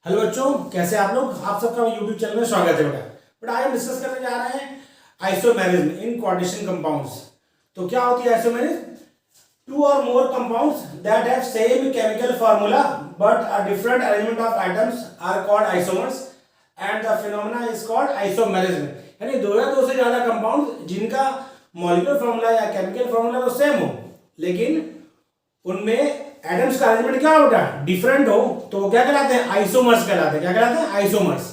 Hello बच्चों, कैसे आप लोग। आप सबका यूट्यूब चैनल में स्वागत है बेटा। बट आज हम डिस्कस करने जा रहे हैं आइसोमेरिज्म इन कोऑर्डिनेशन कंपाउंड्स। तो क्या होती है आइसोमेरिज्म? टू और more compounds that have same chemical formula but a different arrangement of atoms are called isomers and the phenomena is called isomerism. यानी दो या दो से ज्यादा कंपाउंड जिनका मॉलिक्यूलर फार्मूला या केमिकल फार्मूला तो सेम हो, लेकिन उनमें एटम्स का अरेंजमेंट क्या होता है, डिफरेंट हो, तो वो क्या कहलाते हैं? आइसोमर्स कहलाते हैं। क्या कहलाते हैं? Isomers.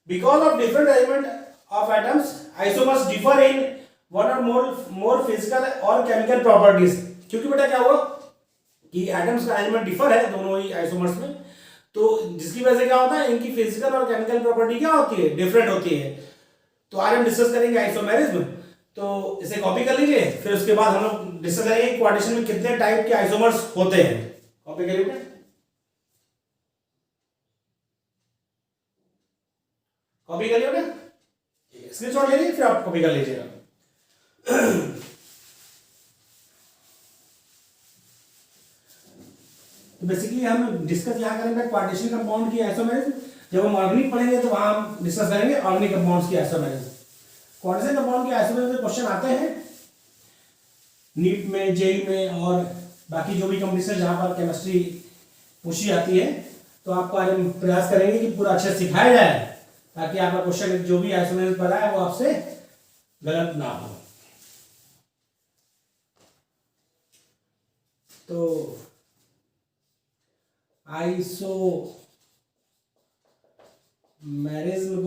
Because of different arrangement of atoms, isomers differ in one और मोर फिजिकल और केमिकल प्रॉपर्टीज। क्योंकि बेटा क्या हुआ कि एटम्स का अरेंजमेंट डिफर है दोनों ही आइसोमर्स में, तो जिसकी वजह से क्या होता है, इनकी फिजिकल और केमिकल प्रॉपर्टी क्या होती है? डिफरेंट होती है। तो आज हम डिस्कस करेंगे आइसोमेरिज्म। तो इसे कॉपी कर लीजिए, फिर उसके बाद हम लोग डिस्कस करेंगे कोऑर्डिनेशन में कितने टाइप के आइसोमर्स होते हैं। कॉपी करिए, कॉपी कर लिया, स्क्रीनशॉट ले लीजिए, फिर आप कॉपी कर लीजिएगा। तो बेसिकली हम डिस्कस यहाँ करेंगे कोऑर्डिनेशन कंपाउंड की आइसोमेरिज्म। जब हम ऑर्गेनिक पढ़ेंगे तो वहां हम डिस्कस करेंगे ऑर्गेनिक कंपाउंड्स की आइसोमेरिज्म। कोऑर्डिनेशन कंपाउंड की आइसोमेरिज्म क्वेश्चन आते हैं नीट में, जेई में और बाकी जो भी कंपटीशन जहां पर केमिस्ट्री पूछी जाती है। तो आपको आज हम प्रयास करेंगे कि पूरा अच्छे से सिखाया जाए, ताकि आपका क्वेश्चन जो भी आइसोमेरिज्म पढ़ा है वो आपसे गलत ना हो। तो आइसोमेरिज्म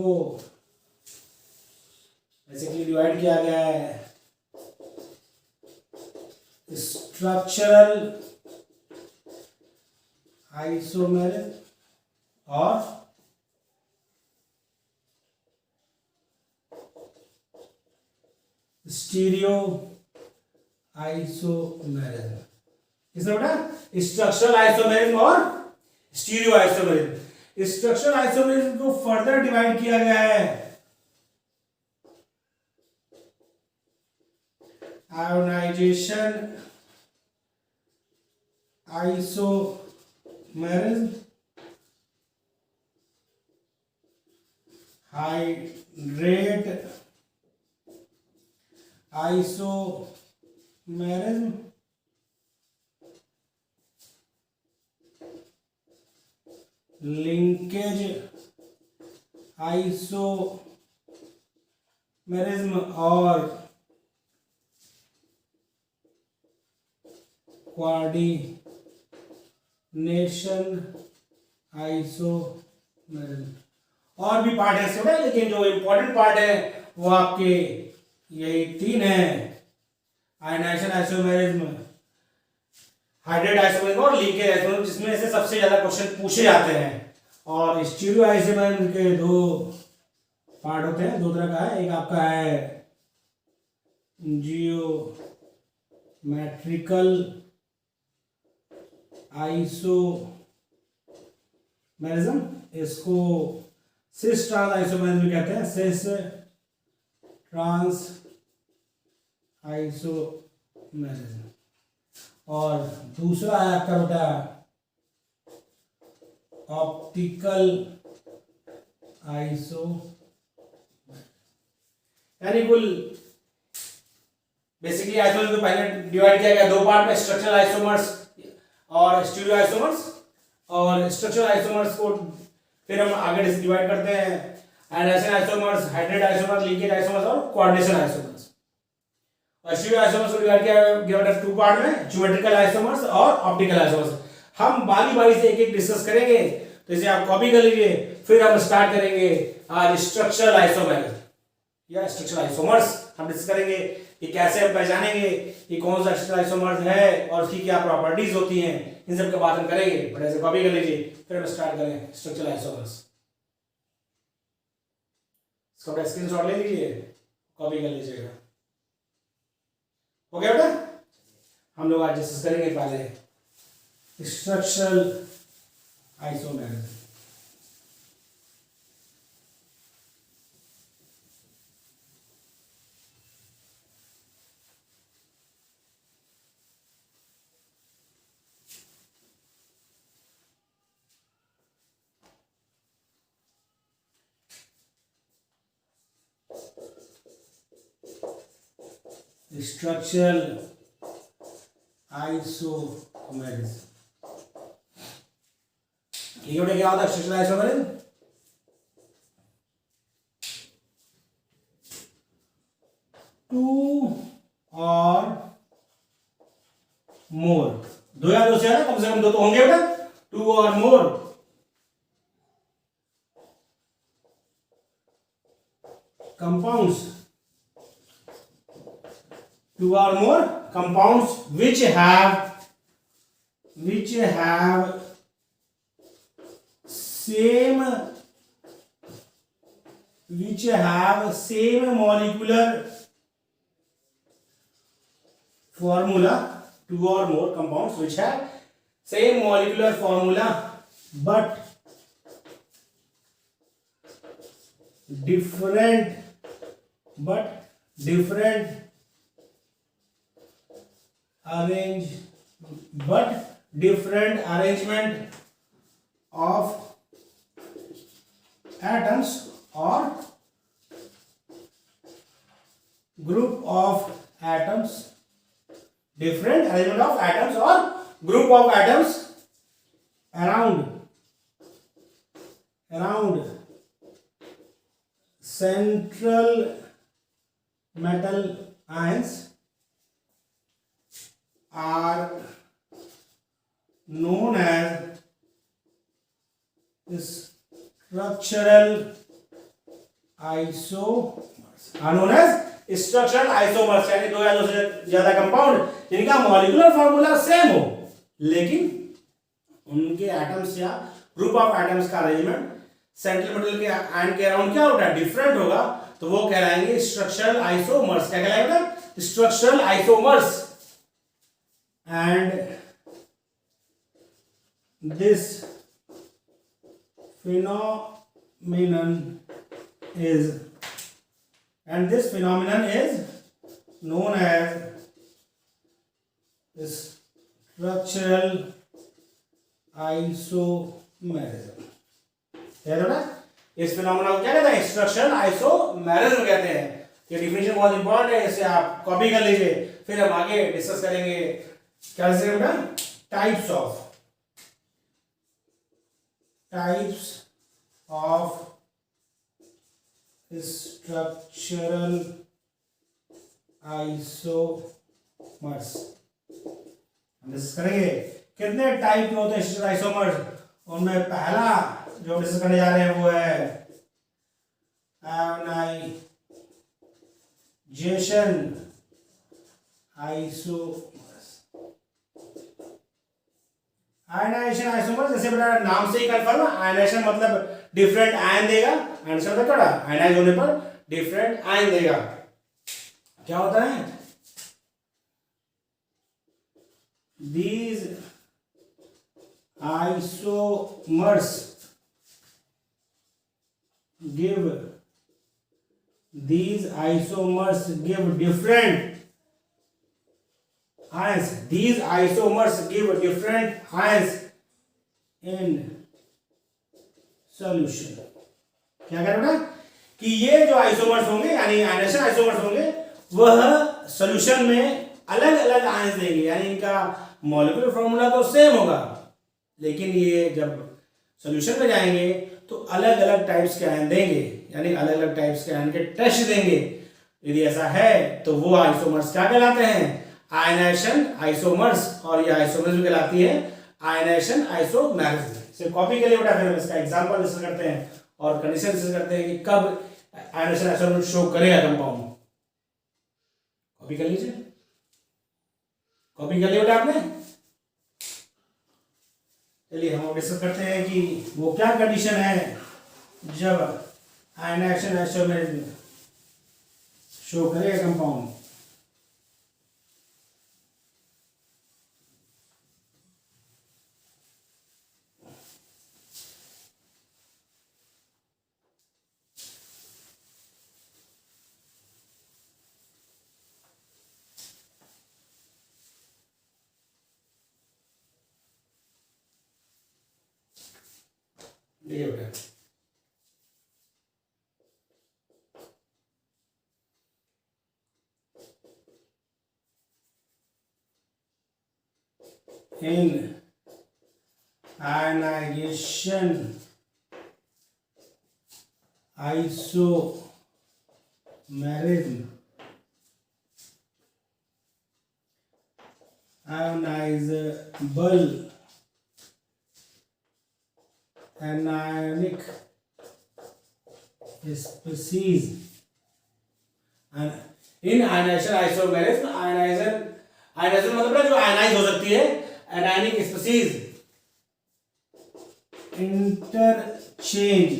को बेसिकली डिवाइड किया गया है स्ट्रक्चरल आइसोमेरिज्म और स्टीरियो आइसोमेरिज्म। किसने बेटा? स्ट्रक्चरल आइसोमेरिज्म और स्टीरियो आइसोमेरिज्म। स्ट्रक्चरल आइसोमेरिज्म को फर्दर डिवाइड किया गया है ionisation isomerism, hydrate isomerism, linkage isomerism और कोऑर्डिनेशन आइसोमेरिज्म। और भी पार्ट है इसके, लेकिन जो इंपॉर्टेंट पार्ट है वो आपके यही तीन है: आयनाइजेशन आइसोमेरिज्म, हाइड्रेट आइसोमेरिज्म और लीकेज आइसोमेरिज्म, जिसमें से सबसे ज्यादा क्वेश्चन पूछे जाते हैं। और स्टीरियो आइसोमेरिज्म के दो पार्ट होते हैं, दो तरह का है। एक आपका है जियोमेट्रिकल आइसोमेरिज्म, इसको सिस ट्रांस आइसोमेरिज्म कहते हैं। Cis trans isomerism. और दूसरा है आपका बेटा ऑप्टिकल आइसो, यानी कुल बेसिकली आइसोमर्स को पहले डिवाइड किया गया दो पार्ट में: स्ट्रक्चरल आइसोमर्स और स्टीरियो आइसोमर्स। और स्ट्रक्चरल आइसोमर्स को फिर हम आगे डिवाइड करते हैं ionisation isomers, hydrate isomers, linkage isomers और कोऑर्डिनेशन आइसोमर्स। और स्टीरियो आइसोमर्स को डिवाइड किया गया टू पार्ट में: ज्योमेट्रिकल आइसोमर्स और ऑप्टिकल आइसोमर्स। हम बारी बारी से एक एक डिस्कस करेंगे, तो इसे आप कॉपी कर लीजिए। फिर हम स्टार्ट करेंगे आज स्ट्रक्चरल आइसोमेरिज्म या स्ट्रक्चरल आइसोमर्स। हम डिस्कस करेंगे कि कैसे हम पहचानेंगे कि कौन सा स्ट्रक्चरल आइसोमर्स है और उसकी क्या प्रॉपर्टीज होती हैं, इन सब की बात हम करेंगे। बट ऐसे कॉपी कर लीजिए, फिर हम स्टार्ट करें स्ट्रक्चरल आइसोमर्स। इसका स्क्रीनशॉट ले लीजिए, कॉपी कर लीजिएगा। हो गया बेटा? हम लोग आज डिस्कस करेंगे पहले स्ट्रक्चरल आइसोमेरिज्म। Structural isomerism. ठीक है बेटा, क्या होता है स्ट्रक्चरल आइसोमेरिज्म? टू और मोर, दो या दो से ज्यादा, कम से कम दो तो होंगे बेटा, टू और मोर compounds, two or more compounds which have same molecular formula, two or more compounds which have same molecular formula but different arrangement of atoms or group of atoms, different arrangement of atoms or group of atoms around central metal ions are known as structural isomers, यानी दो या दो से ज्यादा compound जिनका molecular formula same हो लेकिन उनके एटम्स या ग्रुप ऑफ एटम्स का अरेंजमेंट सेंट्रल मेटल के आयन के अराउंड क्या होगा, डिफरेंट होगा, तो वो कहलाएंगे स्ट्रक्चरल आइसोमर्स। क्या कहलाएंगे? Structural isomers. And this phenomenon is known as structural isomerism। है ना? इस फिनोमेना को क्या कहते हैं? स्ट्रक्चरल आइसोमेरिज्म कहते हैं। ये डिफिनेशन बहुत इंपॉर्टेंट है, इसे आप कॉपी कर लीजिए, फिर हम आगे डिस्कस करेंगे क्या से बेटा, टाइप्स ऑफ स्ट्रक्चरल आइसोमर्स। हम डिस्कस करेंगे कितने टाइप के होते हैं स्ट्रक्चरल आइसोमर्स। उनमें पहला जो डिस्कस करने जा रहे हैं वो है आयोनाइजेशन आइसोमर्स। आयनाइजेशन आइसोमर्स, जैसे बेटा नाम से ही कंफर्म है, आयनाइजेशन मतलब डिफरेंट आयन देगा, आयनाइजेशन मतलब क्या, आयनाइज होने पर डिफरेंट आयन देगा। क्या होता है? These isomers give different ions. These isomers give different ions in solution। क्या कह रहे हैं कि ये जो आइसोमर्स होंगे यानी आयनाइजेशन आइसोमर्स होंगे वह सॉल्यूशन में अलग अलग आयंस देंगे, यानी इनका मॉलिक्यूलर फॉर्मूला तो सेम होगा लेकिन ये जब सॉल्यूशन में जाएंगे तो अलग अलग टाइप्स के आयन देंगे, यानी अलग अलग टाइप्स के आयन के टेस्ट देंगे। यदि ऐसा है तो वो आइसोमर्स क्या कहलाते हैं? Ionisation isomers. और ये आइसोमर्स कहलाती है आयनाइजेशन आइसोमेरिज्म। इसे कॉपी के लिए बेटा फिर हम इसका एग्जांपल डिस्कस करते हैं और कंडीशन डिस्कस करते हैं कि कब आयनाइजेशन आइसोमर्स शो करेगा कंपाउंड। कॉपी कर लीजिए, कॉपी कर लिया बेटा आपने। चलिए हम डिस्कस करते हैं कि वो क्या कंडीशन है जब आयनाइजेशन आइसोमेरिज्म शो करेगा कंपाउंड। ये बेटा in ionization isomerism, ionizable anionic species, and in ionization isomerism, ionization मतलब ना जो आयनाइज हो सकती है, anionic species interchange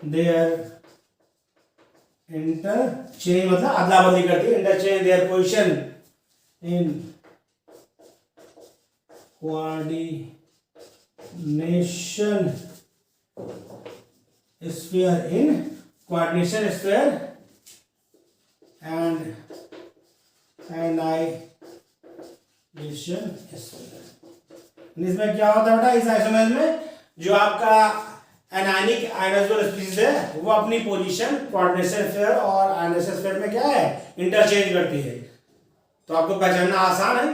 their interchange मतलब अदला बदली करती है, interchange their position in coordination sphere and ionization sphere। इसमें क्या होता है बेटा, इस आइसोमेरिज्म में जो आपका एनायनिक आयनाइजेबल स्पीशीज है वो अपनी पोजीशन कोऑर्डिनेशन स्फीयर और आयनाइजेशन स्फीयर में क्या है, इंटरचेंज करती है। तो आपको पहचानना आसान है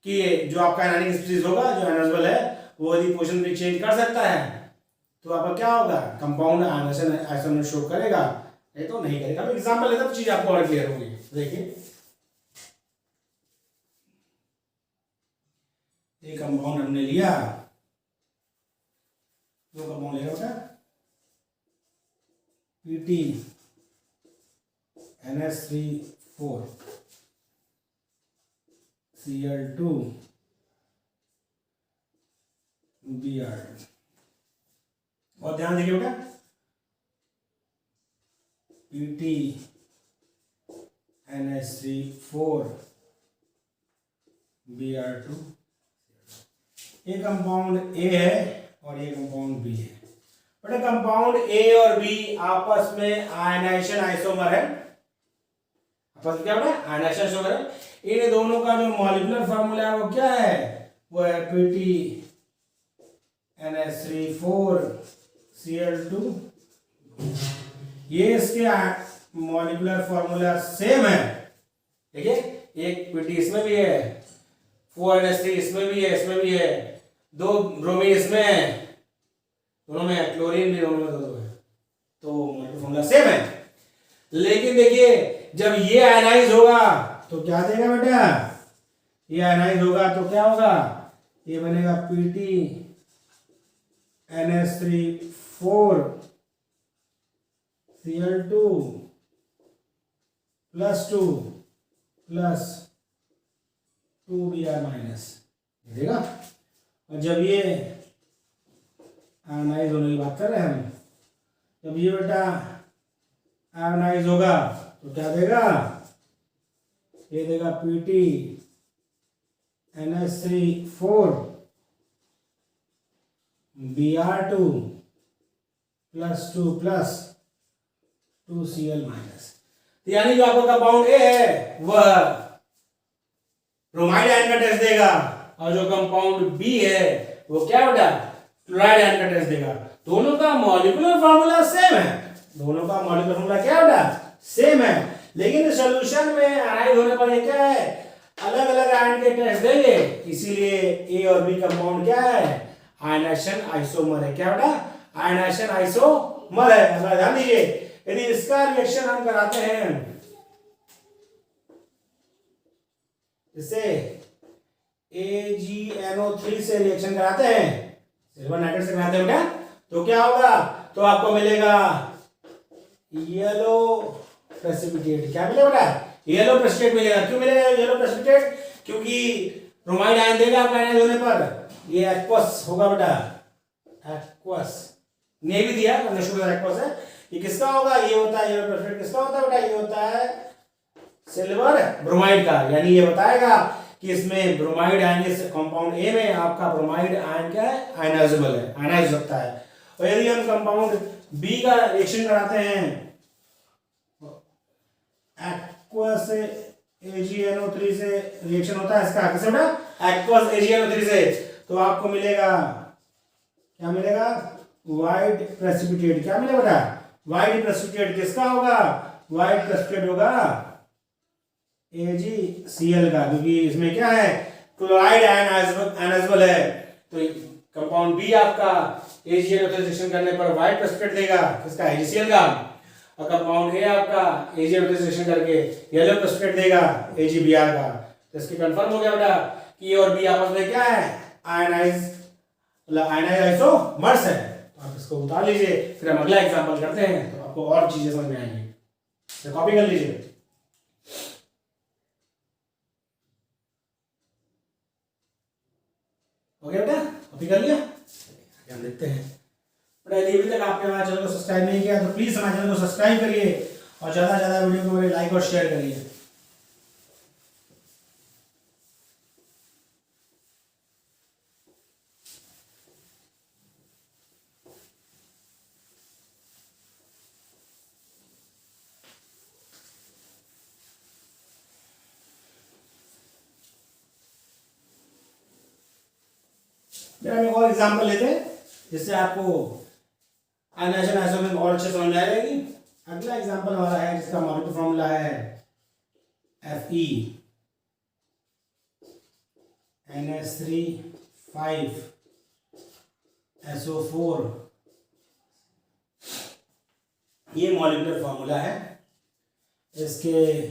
कि जो आपका एनायनिक स्पीशीज होगा, जो आयनाइजेबल है, वो यदि पोजीशन भी चेंज कर सकता है तो आपका क्या होगा, कंपाउंड आयनाइजेशन आइसोमेर शो करेगा, नहीं तो नहीं करेगा। हम एग्जांपल लेते हैं तो चीज आपको और क्लियर होगी। देखिए एक कंपाउंड हमने लिया, दो कंपाउंड लेगा बेटा, PT NH3 4 Cl2 Br। और ध्यान देखिए बेटा, PT NH3 Br2, ये कंपाउंड A है और ये कंपाउंड B है। बेटा कंपाउंड A और B आपस में आयनाइजेशन आइसोमर है, आपस में क्या बेटा, आयनाइजेशन आइसोमर है। इन दोनों का जो मॉलिक्यूलर फार्मूला है वो क्या है, वो है PT NH3 Cl2। ये इसके मॉलिक्यूलर फार्मूला सेम है, देखिए एक PT इसमें भी है, 4NH3 इसमें भी है, इसमें भी है, दो ब्रोमीन इसमें है, दोनों में क्लोरीन भी दोनों में दो है, तो मॉलिक्यूलर फार्मूला सेम है। लेकिन देखिए जब ये आयनाइज होगा तो क्या देगा बेटा, ये आयनाइज होगा तो क्या होगा, ये बनेगा PT NH3 Cl2 +2 2Br minus देगा। और जब ये आयनाइज होने की बात कर रहे हैं हम, जब ये बेटा आयनाइज होगा तो क्या देगा, ये देगा PT NH3 Br2 +2 2Cl minus. यानी जो आपका कंपाउंड ए है वह ब्रोमाइड आयन का टेस्ट देगा, और जो कंपाउंड बी है वो क्या बेटा, क्लोराइड आयन का टेस्ट देगा। दोनों का मॉलिक्यूलर फार्मूला सेम है, दोनों का मॉलिक्यूलर फार्मूला क्या बेटा, सेम है। लेकिन सॉल्यूशन में आयनाइज होने पर ये क्या है, अलग अलग आयन के टेस्ट देंगे, इसीलिए ए और बी कंपाउंड क्या है, आयनाइजेशन आइसोमर है। क्या बेटा, आयनाइजेशन आइसोमर है। अगर ध्यान दीजिए, यदि इसका रिएक्शन हम कराते हैं, इससे AgNO3 से रिएक्शन कराते हैं, सिल्वर नाइट्रेट से कराते हैं बेटा, तो क्या होगा, तो आपको मिलेगा येलो प्रेसिपिटेट। क्या मिलेगा बेटा, येलो प्रेसिपिटेट मिलेगा। क्यों मिलेगा येलो प्रेसिपिटेट, क्योंकि ब्रोमाइड आयन देगा आपका आयनाइज होने पर, ये एक्वस होगा बेटा, एक्वस ने भी दिया, हमने शुरू में एक्वस है, ये किसका होगा, ये होता है येलो प्रेसिपिटेट, किसका होता है बेटा, ये होता है सिल्वर ब्रोमाइड का। यानी ये बताएगा कि इसमें ब्रोमाइड आयन, इस कंपाउंड ए में आपका ब्रोमाइड आयन क्या है, आयनाइजेबल है, आयनाइज हो सकता है। और यदि हम कंपाउंड बी का रिएक्शन कराते हैं एक्वस AgNO3 से रिएक्शन होता है इसका, किससे बेटा, एक्वस AgNO3 से, तो आपको मिलेगा, क्या मिलेगा, व्हाइट प्रेसिपिटेट। क्या मिलेगा बेटा, व्हाइट प्रेसिपिटेट। किसका होगा, व्हाइट प्रेसिपिटेट होगा AgCl का, क्योंकि इसमें क्या है, क्लोराइड आयनाइजेबल है, तो कंपाउंड बी आपका AgCl ऑक्सीडेशन करने पर व्हाइट प्रेसिपिटेट देगा, किसका, AgCl का, और कंपाउंड ए आपका AgCl ऑक्सीडेशन करके येलो प्रेसिपिटेट देगा, AgBr का। तो इसके कंफर्म हो गया बेटा कि ए और बी आपस में क्या है, आयनाइज आइसोमर्स है। तो आप इसको उतार लीजिए, फिर हम अगला एग्जांपल करते हैं, तो आपको और चीजें समझ में आएंगी। तो कॉपी कर लीजिए। हो गया बेटा, कॉपी कर लिया, हम देखते हैं। बेटा यदि अभी तक आपने हमारे चैनल को सब्सक्राइब नहीं किया तो प्लीज हमारे चैनल को सब्सक्राइब करिए और ज्यादा से ज्यादा वीडियो को मेरे लाइक और शेयर करिए। हम एक और एग्जांपल लेते हैं जिससे आपको आयनाइजेशन आइसोमर और अच्छे समझ में आएगी। अगला एग्जांपल हमारा है जिसका मॉलिक्यूलर फॉर्मूला है FeNH3 5SO4। ये मॉलिक्यूलर फॉर्मूला है, इसके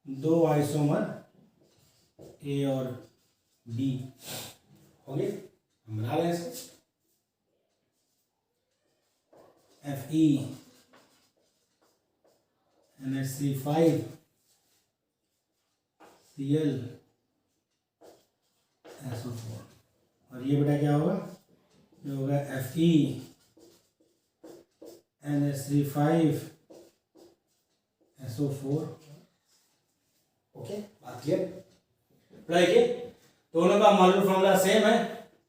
दो आइसोमर ए और बी होंगे, हम बना रहे हैं इसको। FeNH3 5Cl SO4, और ये बेटा क्या होगा, ये होगा FeNH3 5SO4। ओके, बात क्लियर। देखिए दोनों का मॉलिक्यूलर फॉर्मूला सेम है,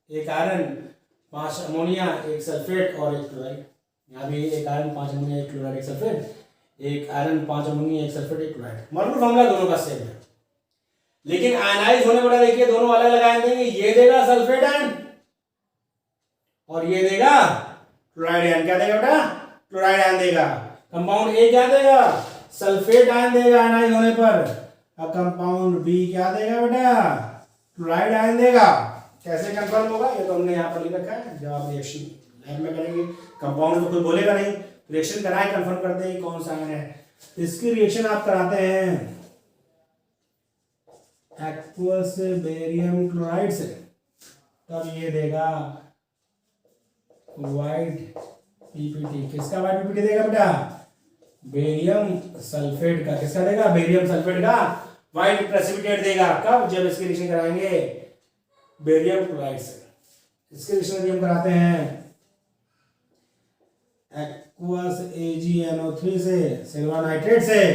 एक आयरन 5 अमोनिया 1 सल्फेट और 1 क्लोराइड। यहाँ भी एक आयरन 5 अमोनिया 1 क्लोराइड 1 सल्फेट, एक iron 5 ammonia 1 sulphate 1 chloride. Molecular formula दोनों का सेम है, लेकिन आयनाइज होने पर देखिए दोनों अलग अलग आयन देंगे। ये देगा सल्फेट आयन और ये देगा क्लोराइड आयन। क्या देगा बेटा, क्लोराइड आयन देगा। कंपाउंड ए क्या देगा, सल्फेट आयन देगा आयनाइज होने पर। अब कंपाउंड बी क्या देगा बेटा, क्लोराइड आयन देगा। कैसे कंफर्म होगा, ये तो हमने यहाँ पर लिख रखा है, जब आप रिएक्शन लैब में करेंगे। कंपाउंड तो कोई बोलेगा नहीं, रिएक्शन कराए कंफर्म करते हैं कौन सा आयन है। इसकी रिएक्शन आप कराते हैं एक्वस बेरियम क्लोराइड से, तब ये देगा व्हाइट पीपीटी। किसका व्हाइट पीपीटी देगा बेटा, बेरियम सल्फेट का। किसका देगा, बेरियम सल्फेट का व्हाइट प्रेसिपिटेट देगा। कब, जब इसकी रिएक्शन कराएंगे बेरियम क्लोराइड से। इसके रिएक्शन यदि हम कराते हैं एक्वस AgNO3 से, सिल्वर नाइट्रेट से,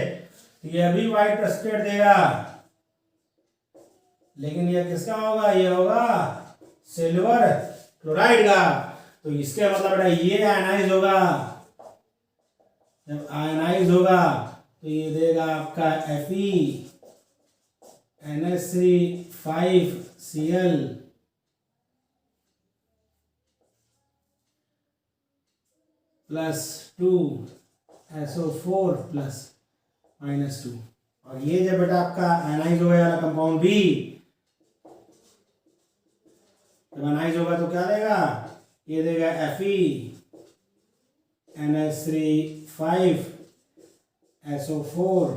तो ये भी व्हाइट प्रेसिपिटेट देगा, लेकिन ये किसका होगा, ये होगा सिल्वर क्लोराइड का। तो इसके मतलब बेटा ये आयनाइज होगा। जब आयनाइज होगा तो ये देगा आपका FeNH3 5Cl +2 SO4 +-2। और ये जब बेटा आपका आयनाइज हो गया वाला कंपाउंड बी, जब आयनाइज होगा तो क्या देगा, ये देगा FeNH3 5SO4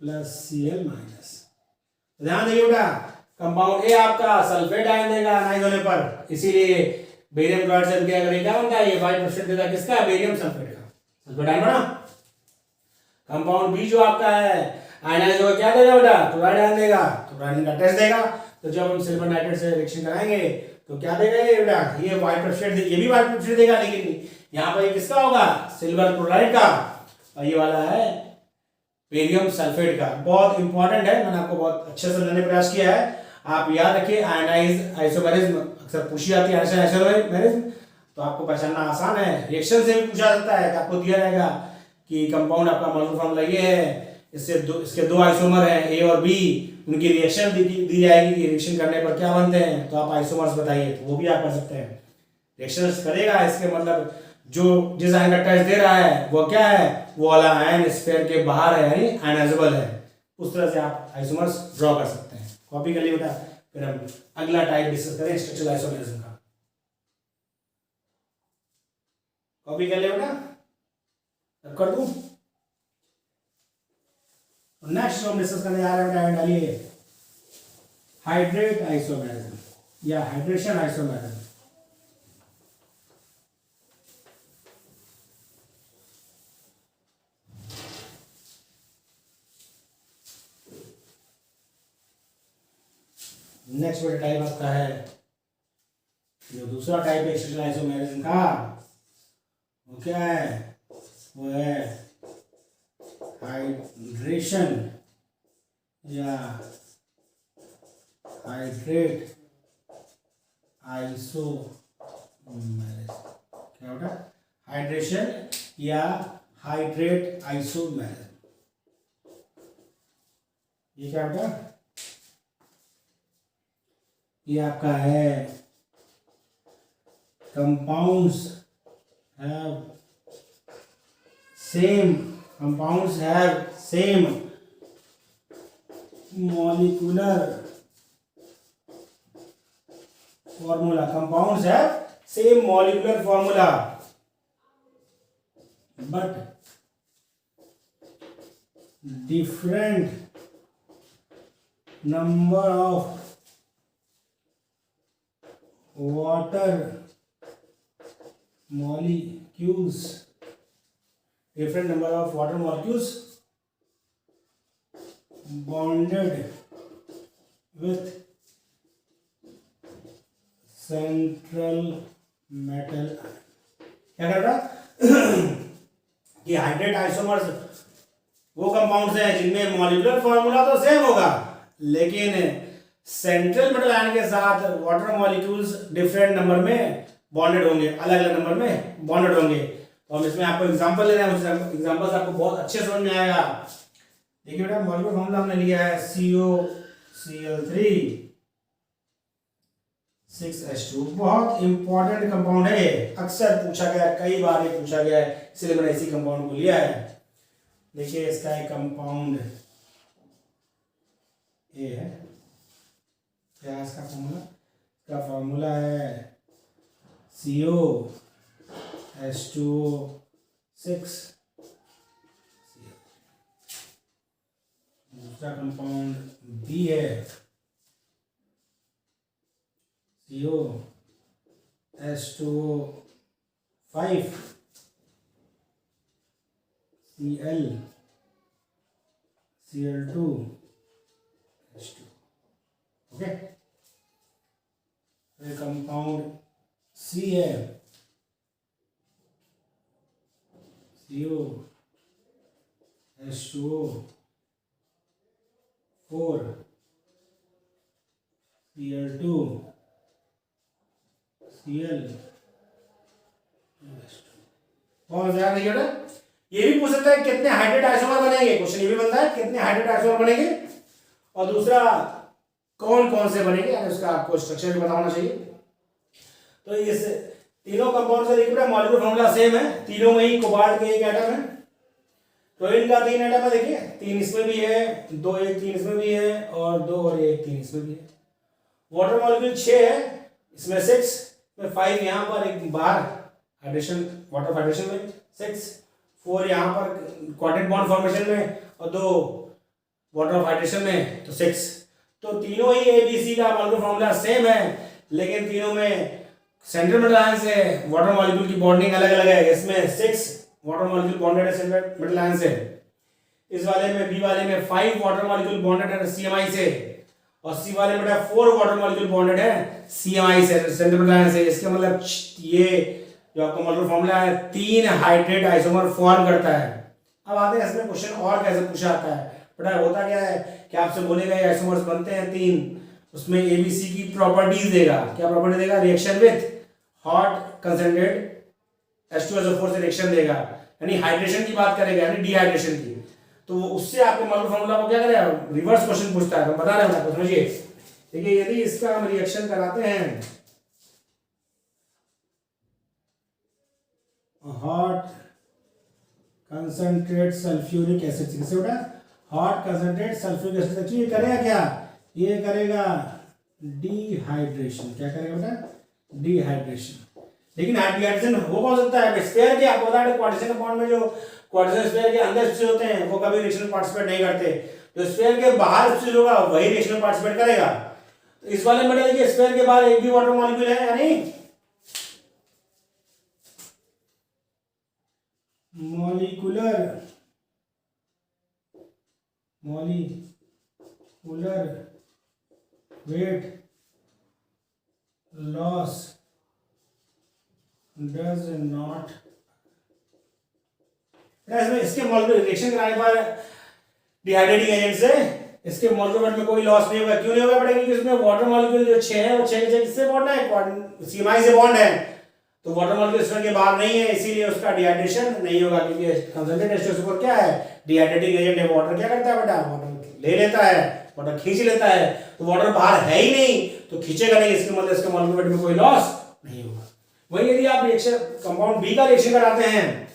+Cl-। ध्यान देखिए बेटा, कंपाउंड ए आपका सल्फेट आयन देगा आयनाइज होने पर, इसीलिए बेरियम क्लोराइड से क्या करेगा, क्या बनता है, ये व्हाइट प्रेसिपिटेट देगा किसका, बेरियम सल्फेट का। सल्फेट आयन बना। कंपाउंड बी जो आपका है आयनाइज होगा, क्या देगा बेटा, क्लोराइड आयन देगा, क्लोराइड का टेस्ट देगा। तो जब हम सिल्वर नाइट्रेट से रिएक्शन कराएंगे तो क्या देगा ये बेटा, ये व्हाइट प्रेसिपिटेट, ये भी व्हाइट प्रेसिपिटेट देगा, लेकिन यहाँ पर ये किसका होगा, सिल्वर क्लोराइड का, और ये वाला है बेरियम सल्फेट का। बहुत इंपॉर्टेंट है, मैंने आपको बहुत अच्छे से लेने प्रयास किया है। आप याद रखिए, आयनाइज आइसोमेरिज्म अक्सर पूछी जाती है, आइसोमेरिज्म तो आपको पहचानना आसान है। रिएक्शन से भी पूछा जाता है कि आपको दिया रहेगा कि कंपाउंड आपका मॉलिक्यूलर फॉर्मूला ये है, इसके दो आइसोमर हैं ए और बी, उनकी रिएक्शन दी जाएगी कि रिएक्शन करने पर क्या बनते हैं, तो आप आइसोमर्स बताइए, तो वो भी आप कर सकते हैं। रिएक्शन करेगा इसके मतलब जो जिस आयन का टच दे रहा है वो क्या है, वो वाला आयन स्फीयर के बाहर है, यानी आयनाइजेबल है। उस तरह से आप आइसोमर्स ड्रॉ कर सकते हैं। कॉपी कर लिए बेटा, फिर हम अगला टाइप डिस्कस करें स्ट्रक्चरल आइसोमेरिज्म का। कॉपी कर लिया बेटा, अब कर दूं। नेक्स्ट हम डिस्कस करने जा रहे हैं बेटा, डालिए हाइड्रेट आइसोमेरिज्म या हाइड्रेशन आइसोमेरिज्म। नेक्स्ट बेटा टाइप आपका है, जो दूसरा टाइप है स्ट्रक्चरल आइसोमेरिज्म का, वो क्या है, वो है हाइड्रेशन या हाइड्रेट आइसोमेरिज्म। क्या बेटा, हाइड्रेशन या हाइड्रेट आइसोमेरिज्म। ये क्या बेटा, ये आपका है compounds have same molecular formula. Compounds have same molecular formula but different number of water molecules, different number of water molecules bonded with central metal. क्या कर रहा कि हाइड्रेट आइसोमर्स वो कंपाउंड्स हैं जिनमें मॉलिक्यूलर फॉर्मूला तो सेम होगा, लेकिन सेंट्रल मेटल आयन के साथ वाटर मॉलिक्यूल्स डिफरेंट नंबर में बॉन्डेड होंगे, अलग अलग नंबर में बॉन्डेड होंगे। तो हम इसमें आपको एग्जांपल ले रहे हैं, एग्जांपल्स आपको बहुत अच्छे समझ में आएगा। देखिए बेटा, मॉलिक्यूलर फॉर्मूला हमने लिया है COCl3 6H2। बहुत इंपॉर्टेंट कंपाउंड है, अक्सर पूछा गया, कई बार ये पूछा गया है, इसलिए मैंने इसी कंपाउंड को लिया है। देखिए इसका एक कंपाउंड ए है, क्या है इसका फॉर्मूला, इसका फॉर्मूला है COH2O6। दूसरा कंपाउंड बी है COH2O5 Cl2Cl2H2। ओके, कंपाउंड सी है COH2O4 Cl2Cl2H2। बहुत ध्यान रखिए बेटा, ये भी पूछ सकता है कितने हाइड्रेट आइसोमर बनेंगे, क्वेश्चन ये भी बनता है कितने हाइड्रेट आइसोमर बनेंगे, और दूसरा कौन कौन से बनेंगे, यानी उसका आपको स्ट्रक्चर भी पता होना चाहिए। तो इस तीनों कंपाउंड से देखिए मॉलिक्यूलर फॉर्मूला सेम है, तीनों में ही कोबाल्ट के एक एटम है, क्लोरीन का 3 एटम है, देखिए 3 इसमें भी है, 2 1 3 इसमें भी है, और 2 और 1 3 इसमें भी है। वाटर मॉलिक्यूल 6 है, इसमें 6 में 5 यहाँ पर, एक बाहर हाइड्रेशन वाटर हाइड्रेशन में 6, 4 यहाँ पर क्वाड्रेंट बॉन्ड फॉर्मेशन में, और 2 वाटर ऑफ हाइड्रेशन में, तो 6। तो तीनों ही ABC का मॉलिक्यूलर फॉर्मूला सेम है, लेकिन तीनों में सेंट्रल मेटल आयन से वाटर मॉलिक्यूल की बॉन्डिंग अलग अलग है। इसमें 6 वाटर मॉलिक्यूल बॉन्डेड है सेंट्रल मेटल आयन से, इस वाले में बी वाले में 5 वाटर मॉलिक्यूल बॉन्डेड है CMI से, और सी वाले में 4 वाटर मॉलिक्यूल बॉन्डेड है CMI से, सेंट्रल मेटल आयन से। इसके मतलब ये जो आपका मॉलिक्यूलर फॉर्मूला है 3 हाइड्रेट आइसोमर फॉर्म करता है। अब आते हैं इसमें क्वेश्चन और कैसे पूछा जाता है, पता होता क्या है कि आपसे बोलेगा ये आइसोमर्स बनते हैं 3, उसमें ABC की प्रॉपर्टीज देगा। क्या प्रॉपर्टी देगा, reaction with hot concentrated H2SO4 से रिएक्शन देगा, यानी हाइड्रेशन की बात करेगा, यानी डिहाइड्रेशन की। तो उससे आपके मॉलिक्यूलर फॉर्मूला को क्या करेगा, रिवर्स क्वेश्चन पूछता है, तो बता रहे हैं, समझिए। देखिए यदि इसका हम रिएक्शन कराते हैं हॉट कंसंट्रेट सल्फ्यूरिक एसिड से, किससे बेटा, हॉट कंसंट्रेट सल्फ्यूरिक एसिड से ये करेगा क्या, ये करेगा डिहाइड्रेशन। क्या करेगा बेटा, डिहाइड्रेशन। लेकिन डिहाइड्रेशन हो कौन सकता है, स्फीयर के, आपको बता दें क्वाड्रेशन कंपाउंड में जो क्वाड्रेशन स्फीयर के अंदर स्पीशीज होते हैं वो कभी रिएक्शन में पार्टिसिपेट नहीं करते, जो स्फीयर के बाहर स्पीशीज होगा वही रिएक्शन में पार्टिसिपेट करेगा। तो इस वाले में देखिए स्फीयर के बाहर एक भी वाटर मॉलिक्यूल है यानी molecular weight loss does not, इसके मॉलिक्यूलर रिएक्शन कराने पर डिहाइड्रेटिंग एजेंट से इसके मॉलिक्यूलर वेट में कोई लॉस नहीं होगा। क्यों नहीं होगा बेटा, क्योंकि इसमें वाटर मॉलिक्यूल जो 6 है वो 6 के 6 किससे बॉन्ड है, सीएमआई से बॉन्ड है, तो वाटर मॉलिक्यूल स्फीयर के बाहर नहीं है, इसीलिए उसका डिहाइड्रेशन नहीं होगा, क्योंकि कंसंट्रेटेड H2SO4 क्या है, डिहाइड्रेटिंग एजेंट है। वाटर क्या करता है बेटा, वाटर ले लेता है, वाटर खींच लेता है, तो वाटर बाहर है ही नहीं तो खींचेगा नहीं, इसके मतलब इसके मॉलिक्यूलर वेट में कोई लॉस नहीं होगा। वही यदि आप रिएक्शन कंपाउंड बी का रिएक्शन कराते हैं,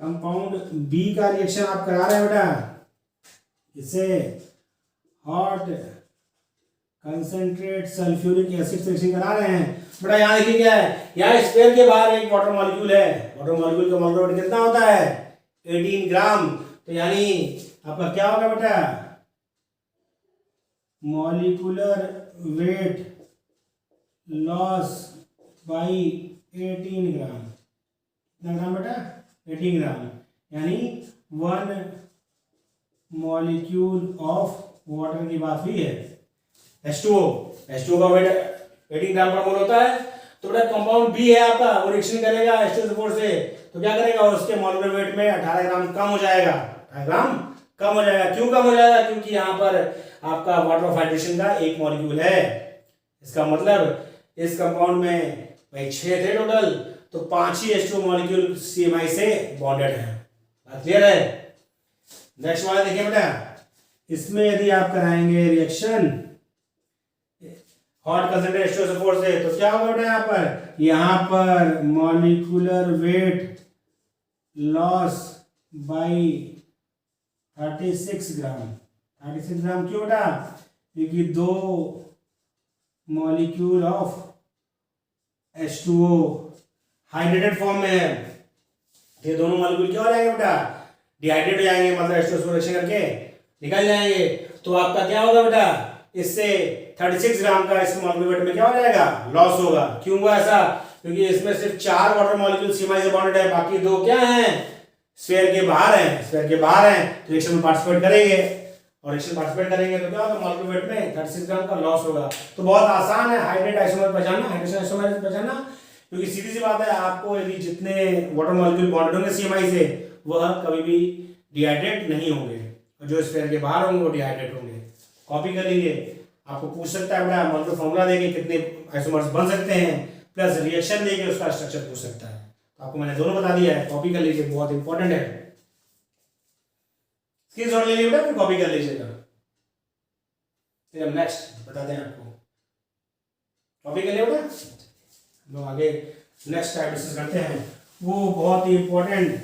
कंपाउंड बी का रिएक्शन आप करा रहे हैं बेटा, इसे हॉट कंसंट्रेट सल्फ्यूरिक एसिड से रिएक्शन करा रहे हैं बेटा। यहाँ देखिए क्या है, यहाँ स्फीयर के बाहर एक वाटर मॉलिक्यूल है, वाटर मॉलिक्यूल का मॉलिक्यूलर वेट कितना होता है, 18 ग्राम। तो यानी आपका क्या होगा बेटा, मॉलिक्यूलर वेट लॉस बाई 18 ग्राम। कितना ग्राम बेटा, 18 ग्राम, यानी 1 मॉलिक्यूल ऑफ वाटर की बात हुई है। H2O का वेट 18 ग्राम पर मोल होता है। तो बेटा कंपाउंड बी है आपका, वो रिएक्शन करेगा H2SO4 से, तो क्या करेगा, उसके मॉलिक्यूलर वेट में 18 ग्राम कम हो जाएगा, 18 ग्राम कम हो जाएगा। क्यों कम हो जाएगा, क्योंकि यहाँ पर आपका वाटर ऑफ हाइड्रेशन का एक मॉलिक्यूल है। इसका मतलब इस कंपाउंड में भाई 6 थे टोटल, तो 5 ही H2O मॉलिक्यूल सीएमआई से बॉन्डेड है। बात क्लियर है। नेक्स्ट वाला देखिए बेटा, इसमें यदि आप कराएंगे रिएक्शन हॉट कंसंट्रेट H2SO4 से, तो क्या होगा बेटा, यहाँ पर मॉलिक्यूलर वेट लॉस बाई 36 ग्राम। 36 ग्राम क्यों बेटा, क्योंकि 2 molecule of H2O hydrated form में है, ये दोनों मॉलिक्यूल क्या हो जाएंगे बेटा, डिहाइड्रेट हो जाएंगे, मतलब H2SO4 रिएक्शन करके निकल जाएंगे। तो आपका क्या होगा बेटा, इससे 36 ग्राम का इस मॉलिक्यूलर वेट में क्या हो जाएगा, लॉस होगा। क्यों हुआ ऐसा, क्योंकि इसमें सिर्फ 4 वाटर मॉलिक्यूल सीएमआई से बॉन्डेड है, बाकी 2 क्या हैं, स्फीयर के बाहर हैं, स्फीयर के बाहर हैं, तो रिएक्शन में पार्टिसिपेट करेंगे, और रिएक्शन पार्टिसिपेट करेंगे तो क्या होगा, मॉलिक्यूलर वेट में 36 ग्राम का लॉस होगा। तो बहुत आसान है हाइड्रेट आइसोमर पहचानना, हाइड्रेशन आइसोमर पहचानना, क्योंकि सीधी सी बात है, आपको यदि जितने वाटर मॉलिक्यूल बॉन्डेड होंगे सीएमआई से, वह कभी भी डिहाइड्रेट नहीं होंगे, और जो स्फीयर के बाहर होंगे वो डिहाइड्रेट होंगे। कॉपी कर लीजिए, आपको पूछ सकता है बेटा मॉलिक्यूलर फॉर्मूला देके कितने आइसोमर्स बन सकते हैं, प्लस रिएक्शन देके उसका स्ट्रक्चर पूछ सकता है। तो आपको मैंने दोनों बता दिया है, कॉपी कर लीजिए, बहुत इंपॉर्टेंट है। स्क्रीनशॉट ले लीजिए बेटा, फिर कॉपी कर लीजिएगा। फिर हम नेक्स्ट बताते हैं आपको, कॉपी कर लिया बेटा। हम आगे नेक्स्ट टाइप डिस्कस करते हैं, वो बहुत ही इंपॉर्टेंट,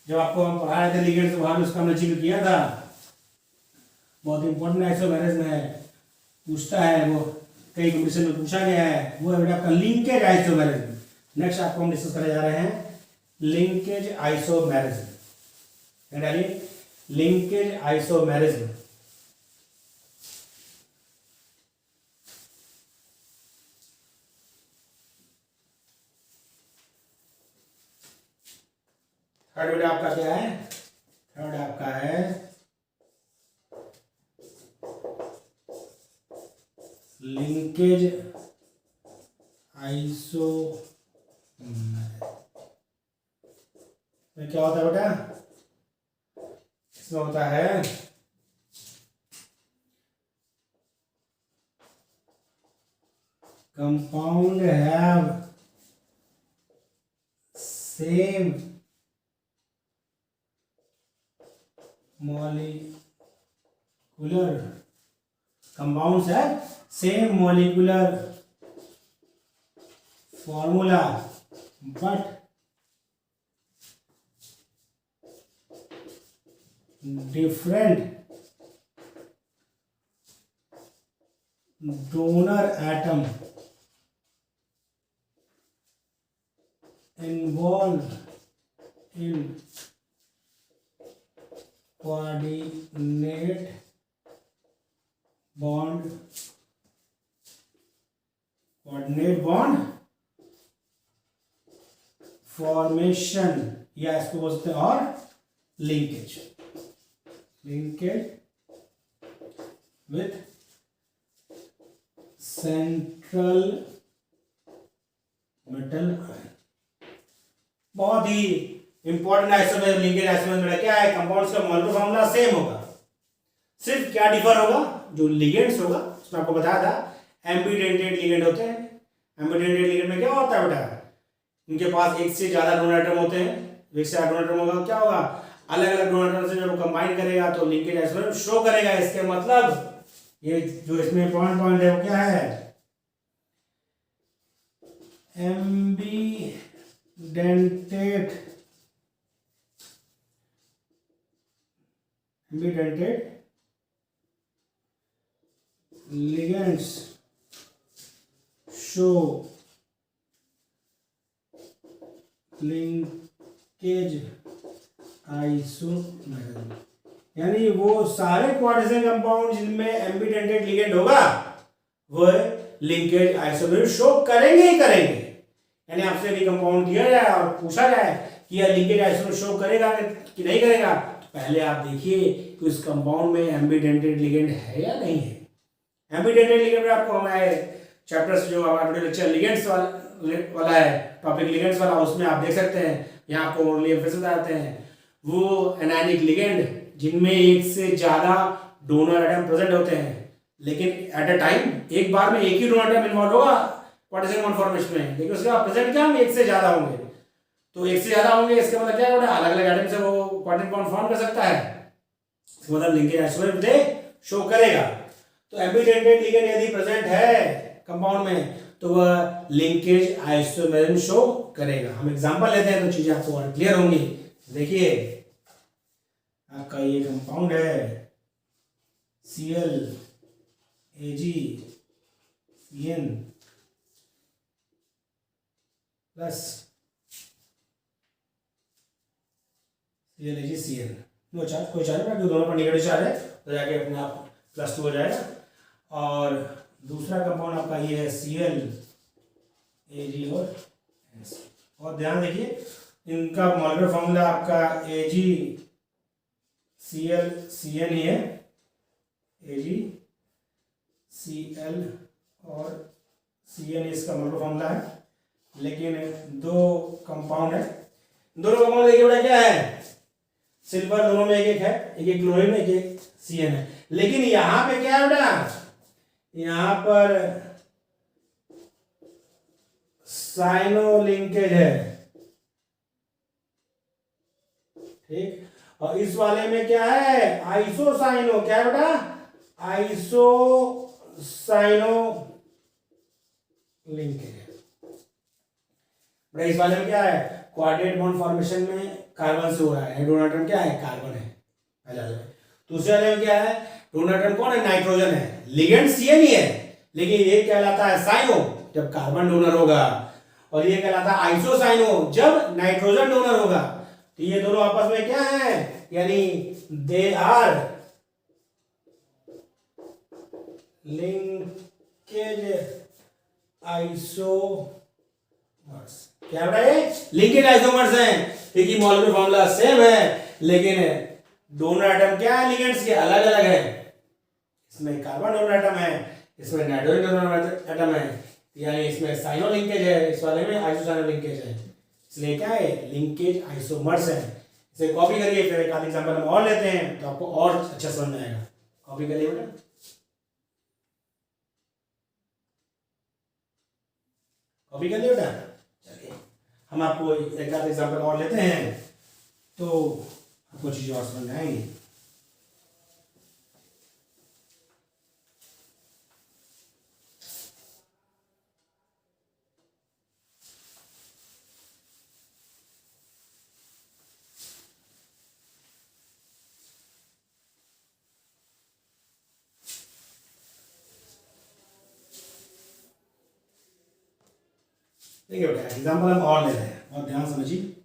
जब आपको हम पढ़ाए थे लिगेंड से वहां उसका हमने जिक्र किया था, बहुत इंपॉर्टेंट आइसोमेरेज में पूछता है, वो कई कंपटीशन में पूछा गया है, वो है बेटा आपका लिंकेज आइसोमेरिज्म। नेक्स्ट आपको हम डिस्कस करने जा रहे हैं लिंकेज आइसोमेरिज्म। डालिए लिंकेज आइसोमेरिज्म। थर्ड बेटा आपका क्या है, थर्ड आपका है लिंकेज आइसोमेरिज्म। क्या होता है बेटा, इसमें होता है compound have same molecular compounds have same molecular formula but different donor atom involved in coordinate bond formation, या इसको बोलते हैं और linkage with central metal ion. बहुत ही इंपॉर्टेंट आइसोमेर लिंकेज आइसोमेर में क्या है, कंपाउंड्स का मॉलिक्यूलर फॉर्मूला सेम होगा, सिर्फ क्या डिफर होगा, जो लिगेंड्स होगा उसमें आपको बताया था एम्बिडेंटेड लिगेंड होते हैं। एम्बिडेंटेड लिगेंड में क्या होता है बेटा, इनके पास एक से ज्यादा डोनर एटम होते हैं, एक से ज्यादा डोनर एटम होगा, क्या होगा, अलग अलग डोनर एटम से जब कंबाइन करेगा तो लिंकेज आइसोमेर शो करेगा। इसके मतलब ये जो इसमें पॉइंट है वो क्या है, ambidentate ligands show linkage isomerism, यानी वो सारे क्वाड्रेशन कंपाउंड जिनमें एम्बिडेंटेड लिगेंड होगा वो लिंकेज आइसोमेर शो करेंगे ही करेंगे। यानी आपसे यदि कंपाउंड दिया जाए और पूछा जाए कि यह लिंकेज आइसोमेर शो करेगा कि नहीं करेगा, तो पहले आप देखिए कि उस कंपाउंड में एम्बिडेंटेड लिगेंड है या नहीं है। एम्बिडेंटेड लिगेंड में आपको हमारे चैप्टर्स जो हमारा लेक्चर लिगेंड्स वाला है, टॉपिक लिगेंड्स वाला, उसमें आप देख सकते हैं, यहाँ आपको ओनली एम्फेसिस बताते हैं वो एनायनिक लिगेंड जिनमें एक से ज्यादा डोनर एटम प्रेजेंट होते हैं, लेकिन एट अ टाइम एक बार में एक ही डोनर एटम इन्वॉल्व होगा क्वाड्रेशन बॉन्ड फॉर्मेशन में, लेकिन उसके बाद प्रेजेंट क्या होंगे, एक से ज्यादा होंगे। तो एक से ज्यादा होंगे इसका मतलब क्या होगा, अलग अलग एटम से वो क्वाड्रेशन बॉन्ड फॉर्म कर सकता है, इसका मतलब लिंकेज आइसोमेर शो करेगा। तो एम्बिडेंटेड लिगेंड यदि प्रेजेंट है कंपाउंड में तो वह लिंकेज आइसोमेरिज्म शो करेगा। हम एग्जांपल लेते हैं तो चीजें आपको और क्लियर होंगी। देखिए आपका ये कंपाउंड है Cl AgCN plus Cl AgCN, दो चार्ज, कोई चार्ज ना, दोनों पर नेगेटिव चार्ज है तो जाके अपने आप +2 हो जाएगा। और दूसरा कंपाउंड आपका ये है Cl Ag और NC। और ध्यान देखिए इनका मॉलिक्यूलर फॉर्मूला आपका AgClCN ही है, AgCl और CN इसका मॉलिक्यूलर फॉर्मूला है, लेकिन दो कंपाउंड है, दोनों कंपाउंड देखिए बड़ा क्या है, सिल्वर दोनों में एक एक है, एक एक क्लोरीन एक एक CN है, लेकिन यहां पे क्या है बेटा, यहां पर साइनो लिंकेज है, ठीक, और इस वाले में क्या है, आइसोसाइनो, क्या है बेटा, आइसोसाइनो लिंकेज है। इस वाले में क्या है, क्वाड्रेट बॉन्ड फॉर्मेशन में कार्बन से हो रहा है, डोनर एटम क्या है, कार्बन है पहले वाले में। दूसरे वाले में क्या है, डोनर एटम कौन है, नाइट्रोजन है, लिगेंड CN ही है, लेकिन ये कहलाता है साइनो जब कार्बन डोनर होगा, और ये कहलाता है आइसोसाइनो जब नाइट्रोजन डोनर होगा। तो ये दोनों आपस में क्या है, यानी दे आर लिंकेज आइसोमर्स, क्या बता ये लिंकेज आइसोमर्स हैं, क्योंकि मॉलिक्यूलर फॉर्मूला सेम है, लेकिन डोनर एटम क्या है, लिगेंड्स के अलग अलग है, इसमें कार्बन डोनर एटम है, इसमें नाइट्रोजन डोनर एटम है, यानी इसमें साइनो लिंकेज है, इस वाले में आइसोसाइनो लिंकेज है, इसलिए क्या है, लिंकेज आइसोमर्स है। इसे कॉपी करिए, फिर एक आध एग्जांपल हम और लेते हैं तो आपको और अच्छा समझ में आएगा। कॉपी करिए बेटा, कॉपी कर लिया बेटा। चलिए हम आपको एक आध एग्जांपल और लेते हैं तो आपको चीजें और समझ में आएंगी। देखिए बेटा एग्जाम्पल हम और ले रहे हैं और ध्यान समझिए।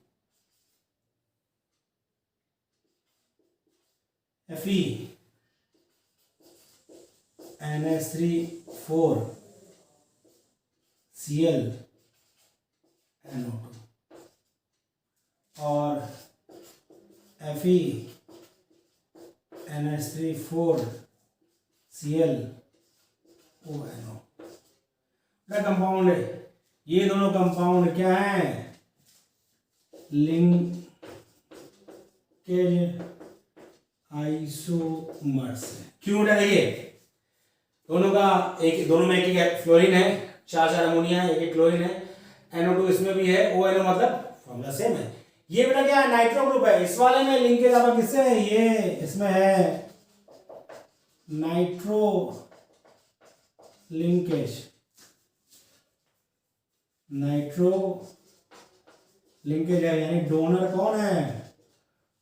Fe NH3 4 Cl NO2 और Fe NH3 4 Cl ONO compound है। ये दोनों कंपाउंड क्या है? लिंकेज आइसोमर्स है। क्यों बेटा? देखिए दोनों में एक एक फ्लोरीन है, चार अमोनिया है, एक क्लोरीन है, NO2 इसमें भी है, ONO मतलब फॉर्मूला सेम है। ये बेटा क्या है? नाइट्रो ग्रुप है। इस वाले में लिंकेज आपका किससे है? ये इसमें है नाइट्रो लिंकेज, नाइट्रो लिंकेज है, यानी डोनर कौन है?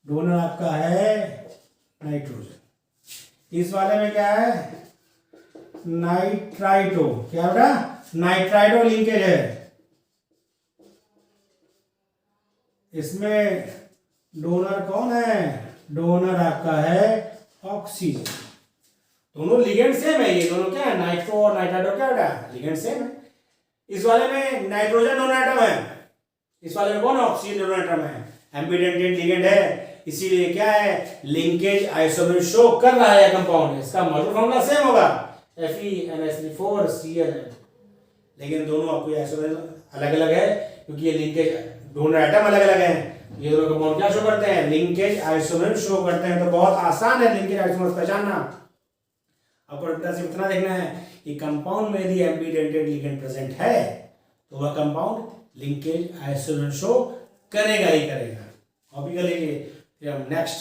डोनर आपका है नाइट्रोजन। इस वाले में क्या है? नाइट्राइटो। क्या बेटा? नाइट्राइटो लिंकेज है। इसमें डोनर कौन है? डोनर आपका है ऑक्सीजन। दोनों लिगेंड सेम है। ये दोनों क्या है? नाइट्रो और नाइट्राइटो क्या बेटा? लिगेंड सेम है। इस वाले में नाइट्रोजन डोनर एटम है, इस वाले में कौन? ऑक्सीजन डोनर एटम है। एम्बीडेंटेड लिगेंड है, इसीलिए क्या है? लिंकेज आइसोमर शो कर रहा है कंपाउंड। इसका मॉलिक्यूलर फॉर्मूला सेम होगा FeNH3 Cl। लेकिन दोनों आपको आइसोमर अलग अलग है क्योंकि ये लिंकेज डोनर एटम अलग अलग हैं। ये दोनों कंपाउंड क्या शो करते हैं? लिंकेज आइसोमर शो करते हैं। तो बहुत आसान है लिंकेज आइसोमर पहचानना। आपको सिर्फ इतना देखना है कि कंपाउंड में यदि एम्बीडेंटेड लिगेंड प्रेजेंट है तो वह कंपाउंड लिंकेज आइसोमर शो करेगा ही करेगा। कॉपी कर लीजिए, फिर हम नेक्स्ट